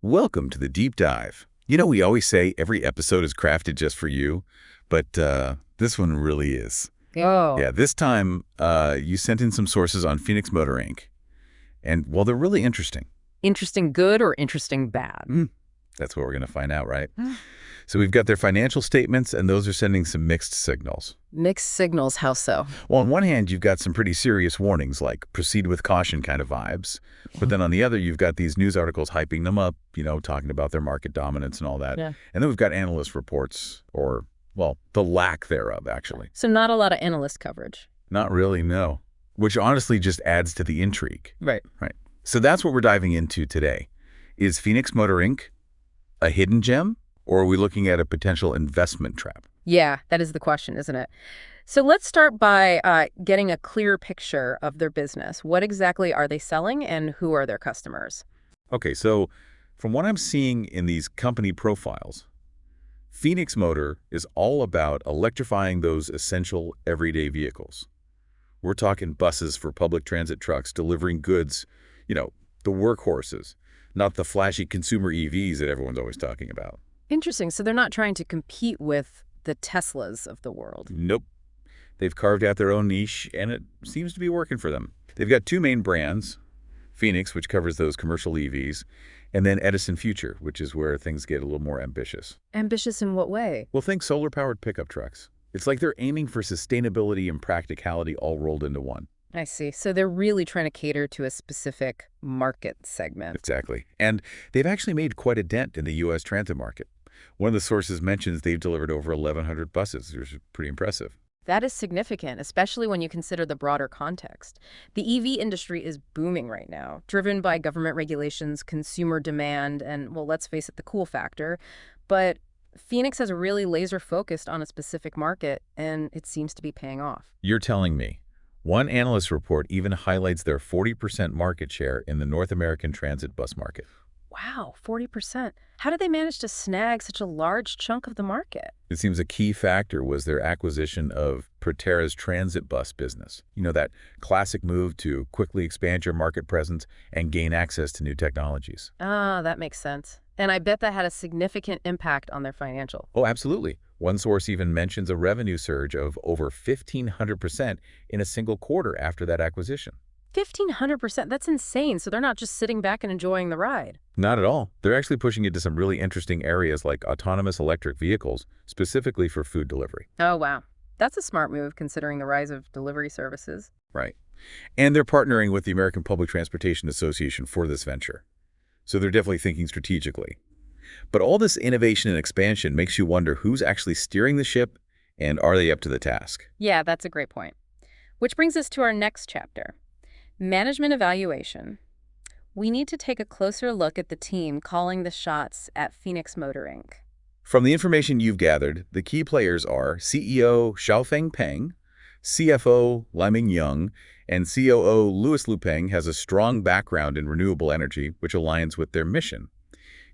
Welcome to the deep dive. You know, we always say every episode is crafted just for you, but this one really is. Oh, Yeah, this time you sent in some sources on Phoenix Motor Inc. And, well, they're really interesting. interesting good or interesting bad? That's what we're going to find out, right? So we've got their financial statements, and those are sending some mixed signals. Mixed signals, how so? Well, on one hand, you've got some pretty serious warnings, like proceed with caution kind of vibes. But then on the other, you've got these news articles hyping them up, talking about their market dominance and all that. Yeah. And then we've got analyst reports, or, well, the lack thereof, actually. So not a lot of analyst coverage. Not really, no. Which honestly just adds to the intrigue. Right. Right. So that's what we're diving into today. Is Phoenix Motor Inc. a hidden gem, or are we looking at a potential investment trap? Yeah, that is the question, isn't it? So let's start by getting a clear picture of their business. What exactly are they selling and who are their customers? Okay, so from what I'm seeing in these company profiles, Phoenix Motor is all about electrifying those essential everyday vehicles. We're talking buses for public transit trucks delivering goods, the workhorses, not the flashy consumer EVs that everyone's always talking about. Interesting. So they're not trying to compete with the Teslas of the world. Nope. They've carved out their own niche, and it seems to be working for them. They've got two main brands, Phoenix, which covers those commercial EVs, and then Edison Future, which is where things get a little more ambitious. Ambitious in what way? Well, think solar-powered pickup trucks. It's like they're aiming for sustainability and practicality all rolled into one. I see. So they're really trying to cater to a specific market segment. Exactly. And they've actually made quite a dent in the U.S. transit market. One of the sources mentions they've delivered over 1,100 buses, which is pretty impressive. That is significant, especially when you consider the broader context. The EV industry is booming right now, driven by government regulations, consumer demand, and, well, let's face it, the cool factor. But Phoenix has really laser-focused on a specific market, and it seems to be paying off. You're telling me. One analyst report even highlights their 40% market share in the North American transit bus market. Wow, 40%. How did they manage to snag such a large chunk of the market? It seems a key factor was their acquisition of Proterra's transit bus business. That classic move to quickly expand your market presence and gain access to new technologies. Ah, that makes sense. And I bet that had a significant impact on their financial. Oh, absolutely. One source even mentions a revenue surge of over 1,500% in a single quarter after that acquisition. 1,500%, that's insane. So they're not just sitting back and enjoying the ride. Not at all. They're actually pushing into some really interesting areas like autonomous electric vehicles, specifically for food delivery. Oh, wow. That's a smart move considering the rise of delivery services. Right. And they're partnering with the American Public Transportation Association for this venture. So they're definitely thinking strategically. But all this innovation and expansion makes you wonder who's actually steering the ship and are they up to the task? Yeah, that's a great point. Which brings us to our next chapter. Management evaluation. We need to take a closer look at the team calling the shots at Phoenix Motor Inc. From the information you've gathered, the key players are CEO Xiaofeng Peng, CFO Liming Young, and COO Louis Lupeng has a strong background in renewable energy, which aligns with their mission.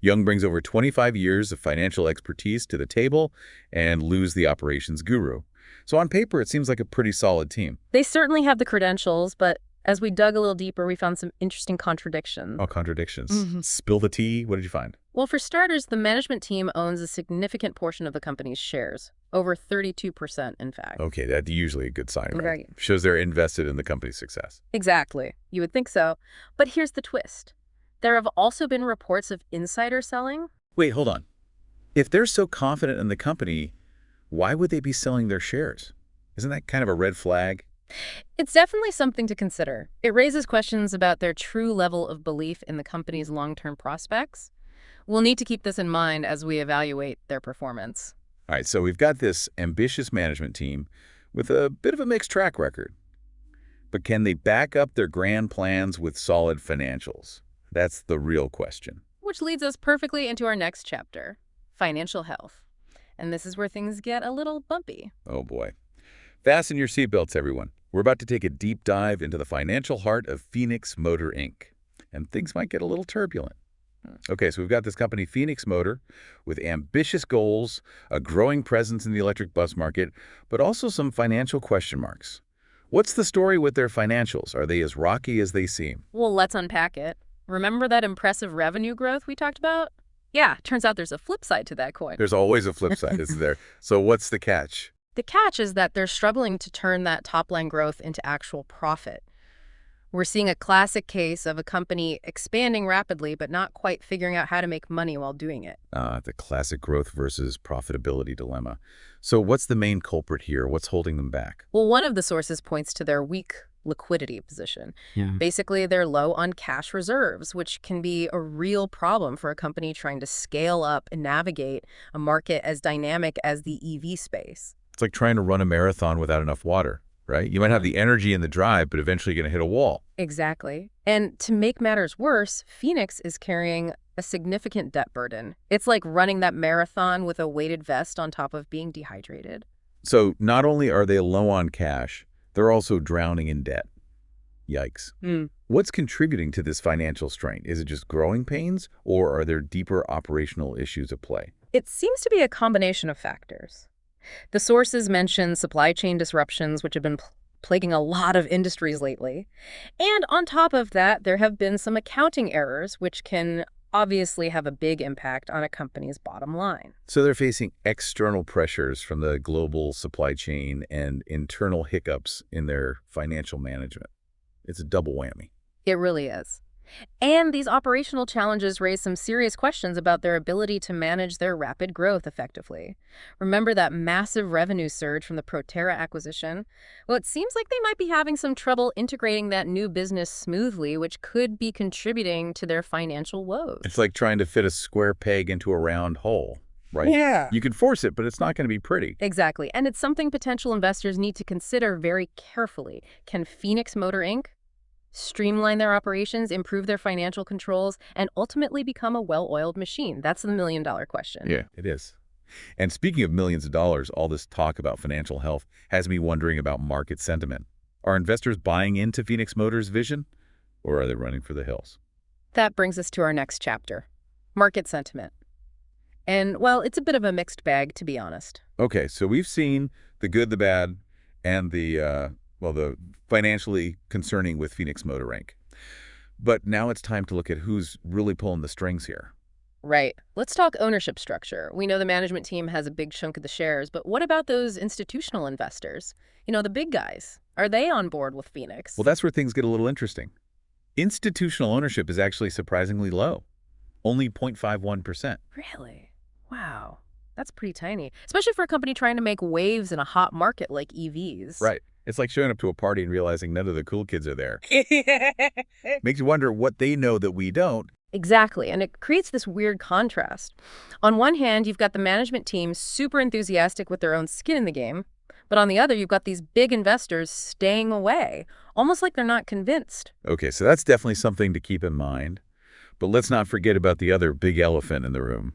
Young brings over 25 years of financial expertise to the table, and Lou's the operations guru. So on paper, it seems like a pretty solid team. They certainly have the credentials, but as we dug a little deeper, we found some interesting contradictions. Oh, contradictions. Spill the tea. What did you find? Well, for starters, the management team owns a significant portion of the company's shares, over 32%, in fact. Okay, that's usually a good sign, right? Right. Shows they're invested in the company's success. Exactly. You would think so. But here's the twist. There have also been reports of insider selling. Wait, hold on. If they're so confident in the company, why would they be selling their shares? Isn't that kind of a red flag? It's definitely something to consider. It raises questions about their true level of belief in the company's long-term prospects. We'll need to keep this in mind as we evaluate their performance. All right, so we've got this ambitious management team with a bit of a mixed track record. But can they back up their grand plans with solid financials? That's the real question. Which leads us perfectly into our next chapter, financial health. And this is where things get a little bumpy. Oh boy. Fasten your seatbelts, everyone. We're about to take a deep dive into the financial heart of Phoenix Motor Inc. And things might get a little turbulent. Okay, so we've got this company, Phoenix Motor, with ambitious goals, a growing presence in the electric bus market, but also some financial question marks. What's the story with their financials? Are they as rocky as they seem? Well, let's unpack it. Remember that impressive revenue growth we talked about? Yeah, turns out there's a flip side to that coin. There's always a flip side, isn't there? So what's the catch? The catch is that they're struggling to turn that top-line growth into actual profit. We're seeing a classic case of a company expanding rapidly but not quite figuring out how to make money while doing it. The classic growth versus profitability dilemma. So what's the main culprit here? What's holding them back? Well, one of the sources points to their weak liquidity position. Yeah. Basically, they're low on cash reserves, which can be a real problem for a company trying to scale up and navigate a market as dynamic as the EV space. It's like trying to run a marathon without enough water, right? You might have the energy and the drive, but eventually you're going to hit a wall. Exactly. And to make matters worse, Phoenix is carrying a significant debt burden. It's like running that marathon with a weighted vest on top of being dehydrated. So not only are they low on cash, they're also drowning in debt. Yikes. What's contributing to this financial strain? Is it just growing pains, or are there deeper operational issues at play? It seems to be a combination of factors. The sources mention supply chain disruptions, which have been plaguing a lot of industries lately. And on top of that, there have been some accounting errors, which can obviously have a big impact on a company's bottom line. So they're facing external pressures from the global supply chain and internal hiccups in their financial management. It's a double whammy. It really is. And these operational challenges raise some serious questions about their ability to manage their rapid growth effectively. Remember that massive revenue surge from the Proterra acquisition? Well, it seems like they might be having some trouble integrating that new business smoothly, which could be contributing to their financial woes. It's like trying to fit a square peg into a round hole, right? Yeah. You can force it, but it's not going to be pretty. Exactly. And it's something potential investors need to consider very carefully. Can Phoenix Motor Inc. streamline their operations, improve their financial controls, and ultimately become a well-oiled machine? That's the million-dollar question. Yeah, it is. And speaking of millions of dollars, all this talk about financial health has me wondering about market sentiment. Are investors buying into Phoenix Motors' vision, or are they running for the hills? That brings us to our next chapter, market sentiment. And, well, it's a bit of a mixed bag, to be honest. Okay, so we've seen the good, the bad, and the financially concerning with Phoenix Motor Inc. But now it's time to look at who's really pulling the strings here. Right. Let's talk ownership structure. We know the management team has a big chunk of the shares, but what about those institutional investors? You know, the big guys. Are they on board with Phoenix? Well, that's where things get a little interesting. Institutional ownership is actually surprisingly low, only 0.51%. Really? Wow. That's pretty tiny, especially for a company trying to make waves in a hot market like EVs. Right. It's like showing up to a party and realizing none of the cool kids are there. Makes you wonder what they know that we don't. Exactly, and it creates this weird contrast. On one hand, you've got the management team super enthusiastic with their own skin in the game, but on the other, you've got these big investors staying away, almost like they're not convinced. Okay, so that's definitely something to keep in mind. But let's not forget about the other big elephant in the room.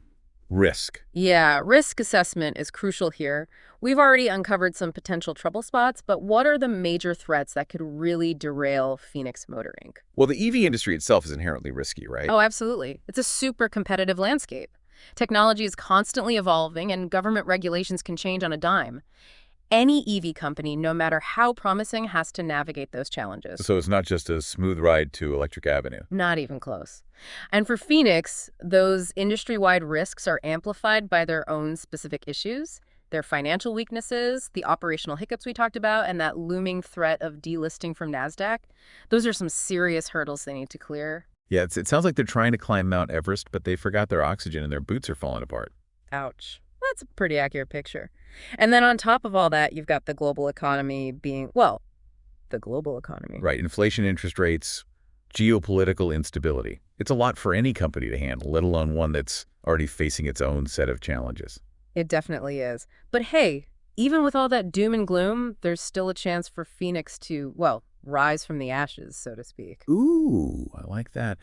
Risk. Yeah, risk assessment is crucial here. We've already uncovered some potential trouble spots, but what are the major threats that could really derail Phoenix Motor Inc.? Well, the EV industry itself is inherently risky, right? Oh, absolutely. It's a super competitive landscape. Technology is constantly evolving, and government regulations can change on a dime. Any EV company, no matter how promising, has to navigate those challenges. So it's not just a smooth ride to Electric Avenue. Not even close. And for Phoenix, those industry-wide risks are amplified by their own specific issues, their financial weaknesses, the operational hiccups we talked about, and that looming threat of delisting from NASDAQ. Those are some serious hurdles they need to clear. Yeah, it sounds like they're trying to climb Mount Everest, but they forgot their oxygen and their boots are falling apart. Ouch. That's a pretty accurate picture. And then on top of all that, you've got the global economy being, well, the global economy. Right, inflation, interest rates, geopolitical instability. It's a lot for any company to handle, let alone one that's already facing its own set of challenges. It definitely is. But hey, even with all that doom and gloom, there's still a chance for Phoenix to, well, rise from the ashes, so to speak. Ooh, I like that.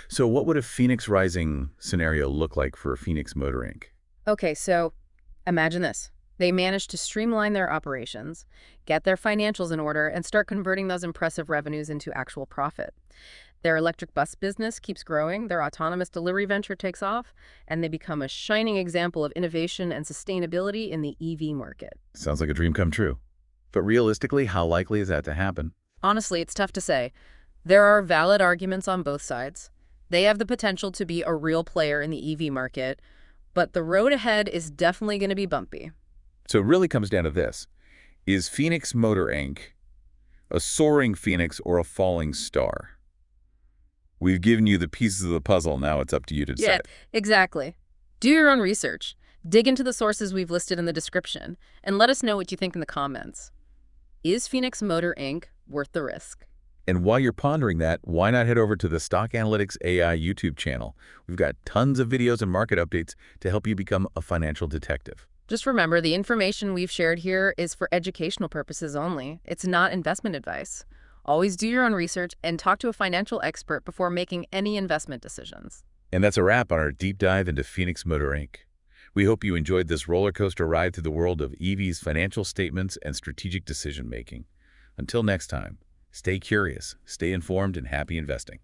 So what would a Phoenix rising scenario look like for Phoenix Motor Inc.? Okay, so imagine this. They managed to streamline their operations, get their financials in order, and start converting those impressive revenues into actual profit. Their electric bus business keeps growing, their autonomous delivery venture takes off, and they become a shining example of innovation and sustainability in the EV market. Sounds like a dream come true. But realistically, how likely is that to happen? Honestly, it's tough to say. There are valid arguments on both sides. They have the potential to be a real player in the EV market, but the road ahead is definitely going to be bumpy. So it really comes down to this. Is Phoenix Motor Inc. a soaring phoenix or a falling star? We've given you the pieces of the puzzle. Now it's up to you to Yeah, decide. exactly. Do your own research. Dig into the sources we've listed in the description, and let us know what you think in the comments. Is Phoenix Motor Inc. worth the risk? And while you're pondering that, why not head over to the Stock Analytics AI YouTube channel? We've got tons of videos and market updates to help you become a financial detective. Just remember, the information we've shared here is for educational purposes only. It's not investment advice. Always do your own research and talk to a financial expert before making any investment decisions. And that's a wrap on our deep dive into Phoenix Motor Inc. We hope you enjoyed this roller coaster ride through the world of EV's financial statements and strategic decision-making. Until next time, stay curious, stay informed, and happy investing.